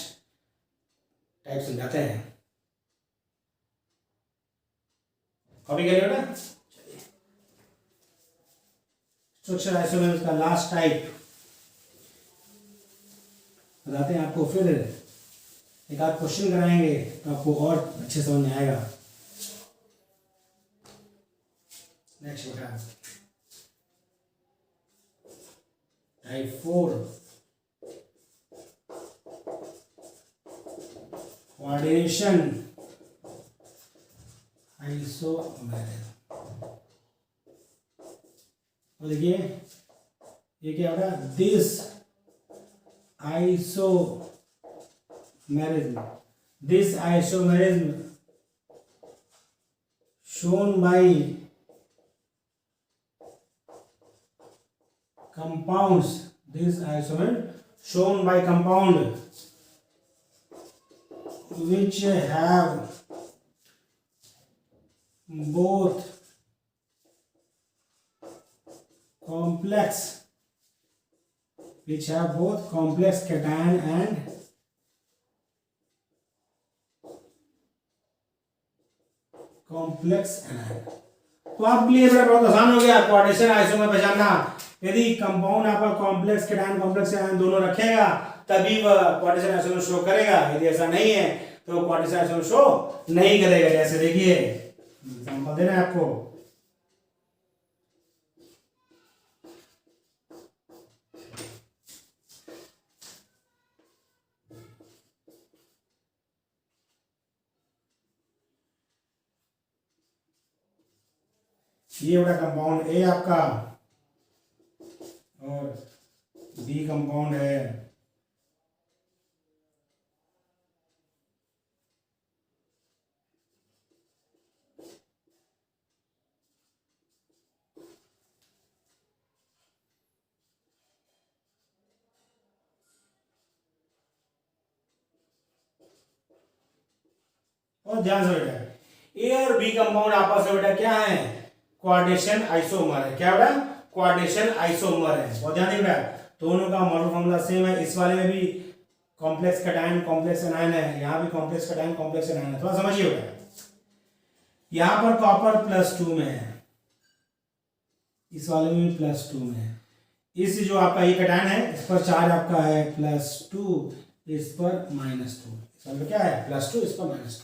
टाइप समझाते हैं। कॉपी करिए बेटा। चलिए स्ट्रक्चर आइसोमर्स का लास्ट टाइप बताते हैं आपको। फिर एक आध क्वेश्चन कराएंगे तो आपको और अच्छे समझ में आएगा। नेक्स्ट बेटा टाइप 4 कोऑर्डिनेशन आइसोमेरिज्म। और देखिए ये क्या होगा? This isomerism shown by compounds, this isomer shown by compound which have both complex cation and complex anion. तो आपके लिए बड़ा बहुत आसान हो गया कोऑर्डिनेशन आइसोमर पहचानना। यदि कंपाउंड आपका कॉम्प्लेक्स केटायन कॉम्प्लेक्स एनायन दोनों रखेगा तभी वह कोऑर्डिनेशन आइसोमर शो करेगा। यदि ऐसा नहीं है तो कोऑर्डिनेशन आइसोमर शो नहीं करेगा। जैसे देखिए एग्जांपल दे रहे हैं आपको। ये बड़ा कंपाउंड ए आपका और बी कंपाउंड है। और ध्यान से बेटा ए और बी कंपाउंड आपस में बेटा क्या है? कोऑर्डिनेशन आइसोमर है। क्या बेटा? कोऑर्डिनेशन आइसोमर है। और ध्यान देना दोनों का मॉडल फॉर्मूला सेम है। इस वाले में भी कॉम्प्लेक्स कैटायन कॉम्प्लेक्स एनायन है, यहाँ भी कॉम्प्लेक्स कैटायन कॉम्प्लेक्स एनायन है। थोड़ा समझिए बेटा, यहाँ पर कॉपर +2 में है, इस वाले में भी +2 में है। इस जो आपका ये कैटायन है इस पर चार्ज आपका है +2, इस पर -2। इस वाले में क्या है? +2, इस पर -2।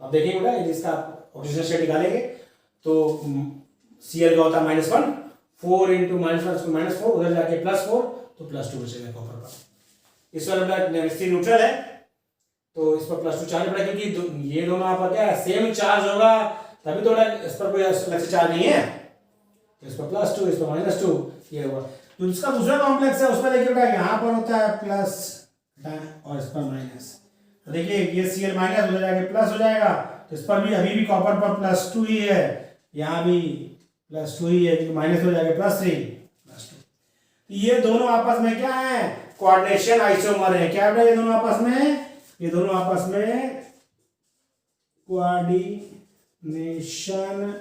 तो आप देखिए बेटा यदि इसका ऑक्सीजन स्टेट निकालेंगे तो Cl का होता है -1 4 इंटू -4 उधर जाके +4 तो +2 बचेगा कॉपर पर। इस वाला नेगेटिव न्यूट्रल है तो इस पर +2 चार्ज पड़ेगा क्योंकि ये दोनों आपका क्या है सेम चार्ज होगा तभी थोड़ा इस पर कोई अलग से चार्ज नहीं है तो इस पर +2 इस पर -2 ये हुआ। तो इसका दूसरा कॉम्प्लेक्स है उसमें देखिए बेटा यहाँ पर होता है प्लस और इस पर माइनस। तो देखिए ये Cl माइनस हो जाएगा प्लस हो जाएगा तो इस पर भी अभी भी कॉपर पर +2 ही है यहाँ भी +2 ही है क्योंकि माइनस हो जाएगा +3 +2। ये दोनों आपस में क्या है कोऑर्डिनेशन आइसोमर है। क्या है ये दोनों आपस में ये दोनों आपस में कोऑर्डिनेशन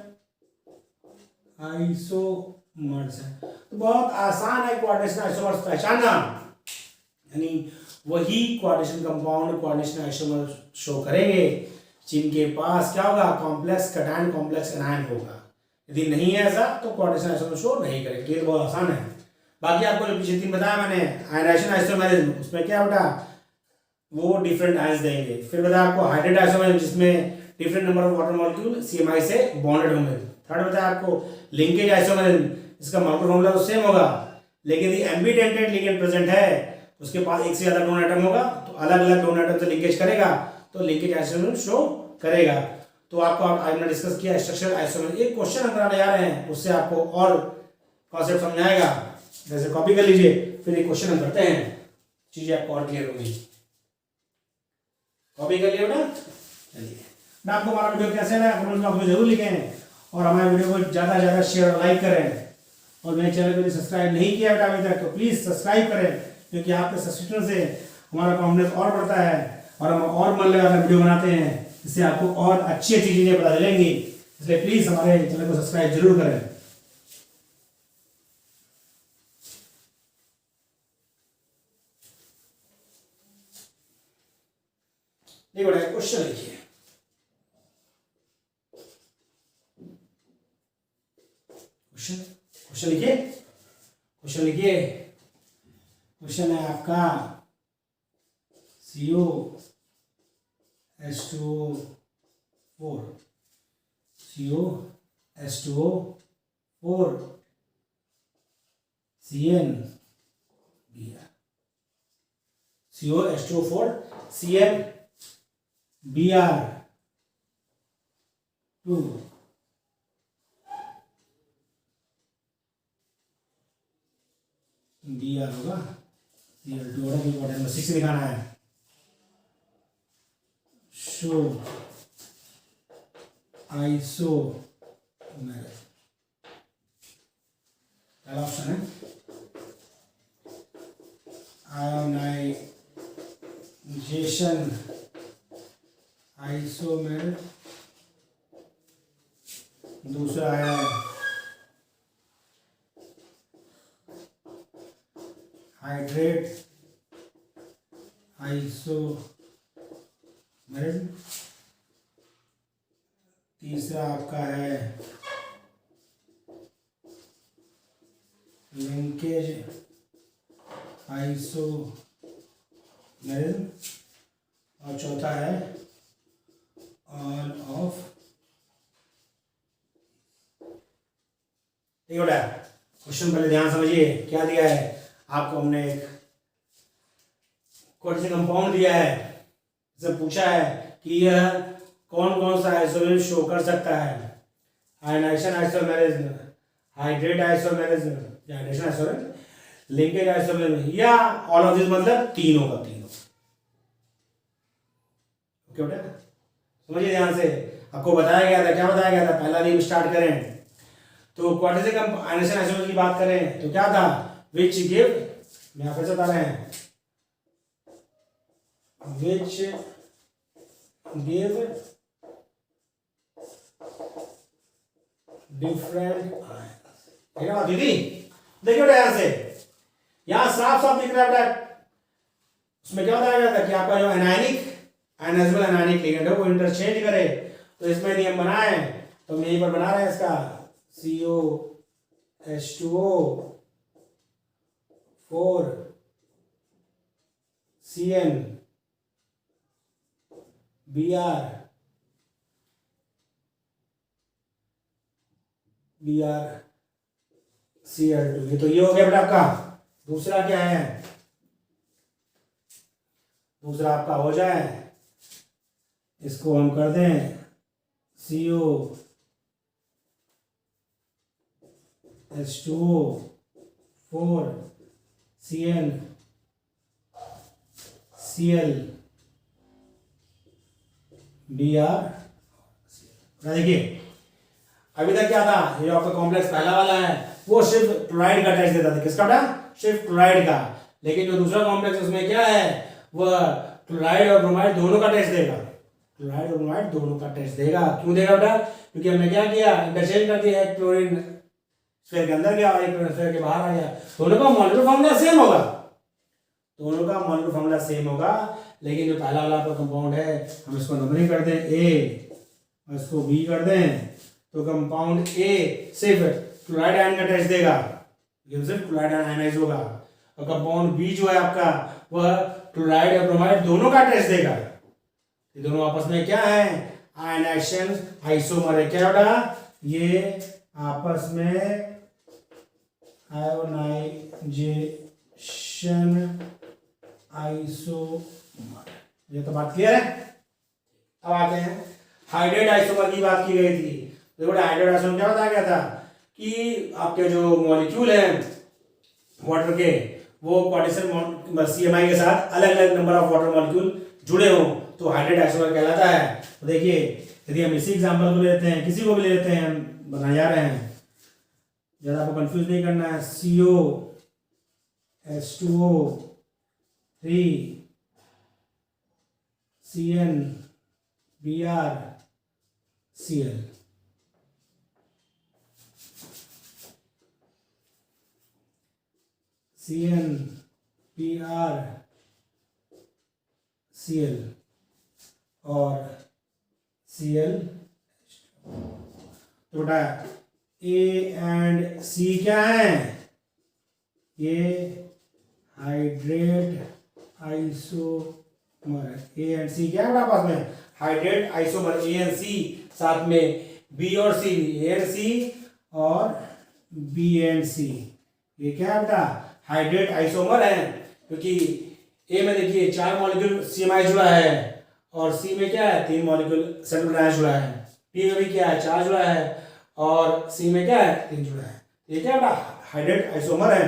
आइसोमर्स है। तो बहुत आसान है कोऑर्डिनेशन आइसोमर्स पहचानना यानी वही coordination compound coordination isomer show करेंगे जिनके पास क्या होगा कॉम्प्लेक्स कैटायन कॉम्प्लेक्स एनायन होगा। यदि नहीं है ऐसा तो कोऑर्डिनेशन आइसोमर शो नहीं करेंगे। ये तो बहुत आसान है। बाकी आपको जो पीछे 3 बताया मैंने आयनाइजेशन आइसोमेरिज्म उसमें क्या बेटा वो डिफरेंट आयंस देंगे। फिर बताया आपको हाइड्रेट आइसोमेरिज्म जिसमें different number of water molecule CMI से बॉन्डेड होंगे। थर्ड बताया आपको लिंकेज आइसोमेरिज्म इसका मॉलिक्यूलर फॉर्मूला तो सेम होगा लेकिन यदि एम्बिडेंटेड लिगेंड प्रेजेंट है उसके पास एक से ज्यादा डोनर एटम होगा तो अलग अलग डोनर एटम से लिंकेज करेगा तो लिंकेज आइसोमेरिज्म शो करेगा। तो आपको हमने डिस्कस किया स्ट्रक्चरल आइसोमेरिज्म। एक क्वेश्चन अगर आने जा रहे हैं उससे आपको और कॉन्सेप्ट समझ आएगा जैसे कॉपी कर लीजिए फिर एक क्वेश्चन हम करते हैं चीजें आपको और क्लियर होगी। कॉपी कर लिया बेटा चलिए मैं आपको हमारा वीडियो कैसे लगा कमेंट बॉक्स में जरूर लिखें और हमारे वीडियो को ज़्यादा से ज़्यादा शेयर और लाइक करें और मेरे चैनल को सब्सक्राइब नहीं किया बेटा अभी तक तो प्लीज़ सब्सक्राइब करें क्योंकि आपके सब्सक्रिप्शन से हमारा कॉन्फिडेंस और बढ़ता है और हम और मन लगाकर वीडियो बनाते हैं जिससे आपको और अच्छी अच्छी चीज़ें पता चलेंगी। इसलिए प्लीज़ हमारे चैनल को सब्सक्राइब जरूर करें। देखिए बेटा क्वेश्चन लिखिए क्वेश्चन लिखिए क्वेश्चन है आपका COH2O4 COH2O4 CnBr CnBr2 Br होगा Cl2 होगा क्योंकि क्वाड्रेंट नंबर 6 दिखाना है। शो आइसोमेर पहला ऑप्शन है आयोनाइजेशन आइसोमेर। दूसरा है हाइड्रेट आइसोमेरिज्म। तीसरा आपका है लिंकेज आइसोमेरिज्म और चौथा है ऑल ऑफ। ठीक है क्वेश्चन पहले ध्यान समझिए क्या दिया है आपको। हमने एक कोऑर्डिनेशन कंपाउंड दिया है जब पूछा है कि यह कौन कौन सा आइसोमेरिज्म शो कर सकता है। आयनाइजेशन आइसोमेरिज्म हाइड्रेट आइसोमेरिज्म या आयनाइजेशन आइसोमेरिज्म लिंकेज आइसोमेरिज्म या ऑल ऑफ दिस मतलब तीनों का तीनों। ओके बेटा समझिए ध्यान से आपको बताया गया था क्या बताया गया था। पहला नियम स्टार्ट करें तो क्वाड्रेटिक आयनाइजेशन आइसोमेरिज्म की बात करें तो क्या था which give मैं फिर से बता रहे हैं which give different ions। ठीक है बात दीदी देखिए बेटा यहां से यहां साफ साफ दिख रहा है बेटा उसमें क्या बताया गया था कि आपका जो एनायनिक आयनाइजेबल एनायनिक लिगेंड है वो इंटरचेंज करे। तो इसमें नियम बनाए तो हम यहीं पर बना रहे हैं इसका COH2O4 CnBr Cl2। ये तो ये हो गया बेटा आपका। दूसरा क्या है, दूसरा आपका हो जाए, इसको हम कर दें COH2O4 Cl Br। देखिए अभी तक क्या था, ये आपका कॉम्प्लेक्स पहला वाला है वो सिर्फ क्लोराइड का टेस्ट देता था। किसका बेटा, सिर्फ क्लोराइड का। लेकिन जो दूसरा कॉम्प्लेक्स उसमें क्या है, वह क्लोराइड और ब्रोमाइड दोनों का टेस्ट देगा। क्लोराइड और ब्रोमाइड दोनों का टेस्ट देगा। क्यों देगा बेटा, क्योंकि हमने क्या किया, इंटरचेंज कर दिया, एक क्लोरीन स्फीयर के अंदर गया और एक क्लोरीन स्फीयर के बाहर आ गया। दोनों का मॉलिक्यूलर फार्मूला सेम होगा, दोनों का मॉलिक्यूलर फार्मूला सेम होगा। लेकिन जो पहला वाला आपका कंपाउंड है, हम इसको नंबरिंग कर दें ए और इसको बी कर दें, तो कंपाउंड ए सिर्फ क्लोराइड आयन का टेस्ट देगा, ये सिर्फ क्लोराइड आयनाइज होगा। और कंपाउंड बी जो है आपका, वह क्लोराइड और ब्रोमाइड दोनों का टेस्ट देगा। ये दोनों आपस में क्या है, आयनाइजेशन आइसोमर है। क्या बेटा, ये आपस में आयोनाइजेशन आइसोमर। ये तो बात क्लियर है। अब आते हैं हाइड्रेट आइसोमर की बात की गई थी। देखो हाइड्रेट आइसोमर क्या बताया गया था कि आपके जो मॉलिक्यूल हैं वाटर के, वो क्वाड्रेचर CMI के साथ अलग अलग नंबर ऑफ वाटर मॉलिक्यूल जुड़े हों तो हाइड्रेट आइसोमर कहलाता है। तो देखिए यदि हम इसी एग्जांपल को लेते हैं, किसी को भी लेते हैं, हम बनाए जा रहे हैं, ज़्यादा आपको कंफ्यूज नहीं करना है। COH2O3 CnBrCl। CnBrCl और Cl। तो बेटा A एंड C क्या है, ये हाइड्रेट आइसोमर है। A एंड C क्या है बेटा आपस में, hydrate isomer. A and C साथ में B और C, A एंड C और B एंड C, ये क्या है बेटा, हाइड्रेट आइसोमर है। क्योंकि A में देखिए 4 मॉलिक्यूल CMI जुड़ा है और C में क्या है, 3 मॉलिक्यूल सेंट्रल जुड़ा है। P में भी क्या है, 4 जुड़ा है और C में क्या है, 3 जुड़ा है। ये क्या बेटा, हाइड्रेट आइसोमर है।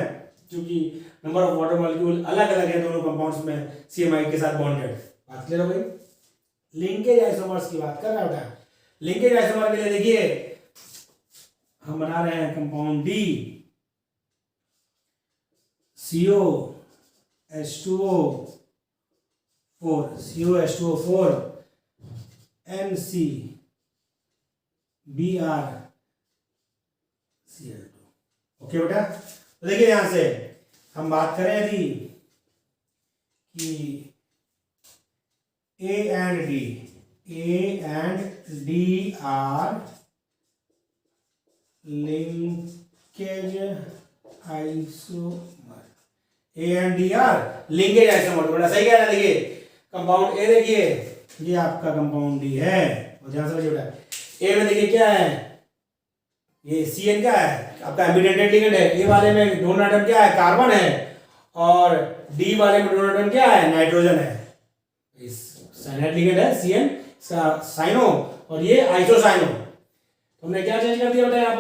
क्योंकि नंबर ऑफ वाटर मॉलिक्यूल अलग अलग है दोनों कंपाउंड्स में CMI के साथ बॉन्डेड। बात क्लियर हो गई। लिंकेज आइसोमर्स की बात कर रहा बेटा। लिंकेज आइसोमर के लिए देखिए हम बना रहे हैं compound D COH2O4 NCBrCl2। Okay बेटा, तो देखिए यहां से हम बात करें यदि कि A and D are linkage isomer. A and D are linkage isomer. बड़ा सही कह रहा है। देखिए कंपाउंड A, देखिए ये आपका कंपाउंड D है, और ध्यान समझिए बेटा। A में देखिए क्या है, ये Cn क्या है, आपका एम्बिडेंटेड लिगेंड है। A वाले में डोनर एटम क्या है, कार्बन है, और D वाले में डोनर एटम क्या है, नाइट्रोजन है। इस साइनाइड लिगेंड है Cn, साइनो, और ये आइसोसाइनो। हमने क्या चेंज कर दिया बेटा, यहाँ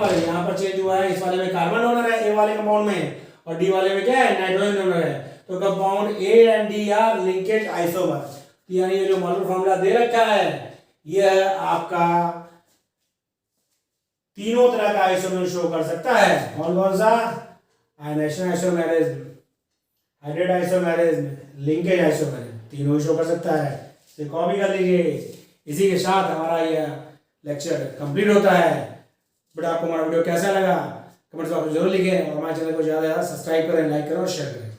पर चेंज हुआ है। इस वाले में कार्बन डोनर है A वाले कंपाउंड में, और D वाले में क्या है, नाइट्रोजन डोनर है। तो compound A and D are linkage isomer. यानी ये जो मॉलिक्यूलर फार्मूला दे रखा है, यह आपका तीनों तरह का आइसोमर शो कर सकता है। कौन सा, ionisation isomerism, hydrate isomerism, linkage isomerism, तीनों शो कर सकता है। इसे कॉपी कर लीजिए। इसी के साथ हमारा यह लेक्चर कंप्लीट होता है। बट आपको हमारा वीडियो कैसा लगा कमेंट्स बॉक्स में जरूर लिखें, और हमारे चैनल को ज़्यादा से ज़्यादा सब्सक्राइब करें, लाइक करें और शेयर करें।